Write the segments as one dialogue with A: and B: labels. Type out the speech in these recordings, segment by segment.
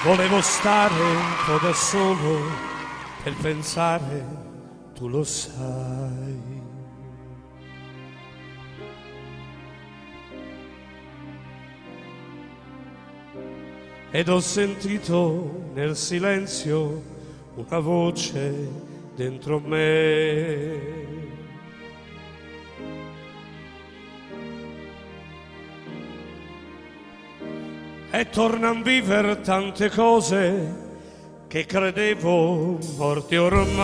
A: Volevo stare un po' da solo per pensare, tu lo sai. Ed ho sentito nel silenzio una voce dentro me. E tornan a vivere tante cose che credevo morte ormai,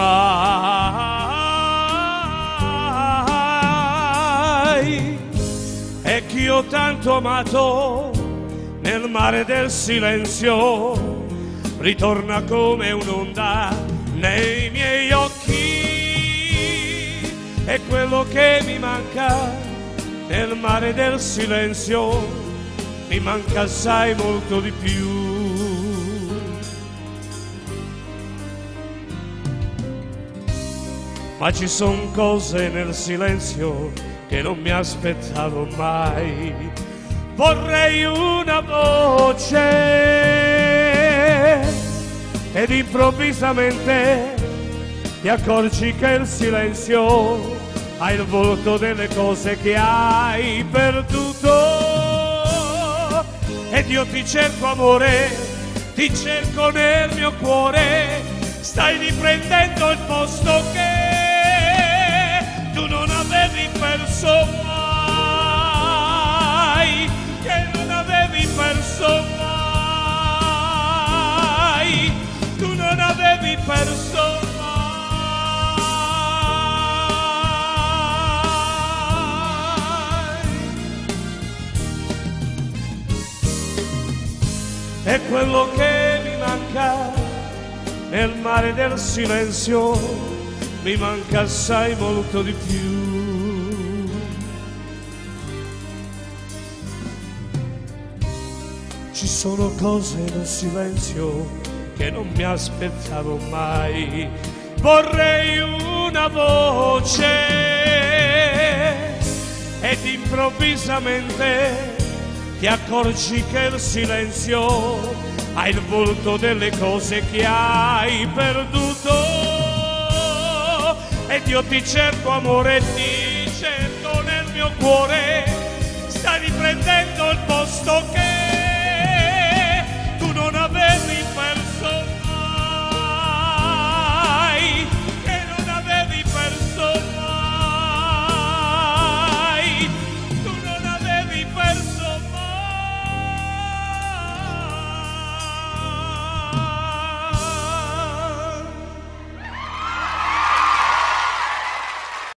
A: e che io tanto amato nel mare del silenzio ritorna come un'onda nei miei occhi. E quello che mi manca nel mare del silenzio mi manca assai molto di più. Ma ci son cose nel silenzio che non mi aspettavo mai. Vorrei una voce ed improvvisamente ti accorgi che il silenzio ha il volto delle cose che hai perduto. Ed io ti cerco amore, ti cerco nel mio cuore, stai riprendendo il posto che tu non avevi perso mai, che non avevi perso mai, tu non avevi perso mai. E quello che mi manca nel mare del silenzio mi manca assai molto di più. Ci sono cose nel silenzio che non mi aspettavo mai. Vorrei una voce ed improvvisamente ti accorgi che il silenzio ha il volto delle cose che hai perduto. Ed io ti cerco amore, ti cerco nel mio cuore, stai riprendendo il posto che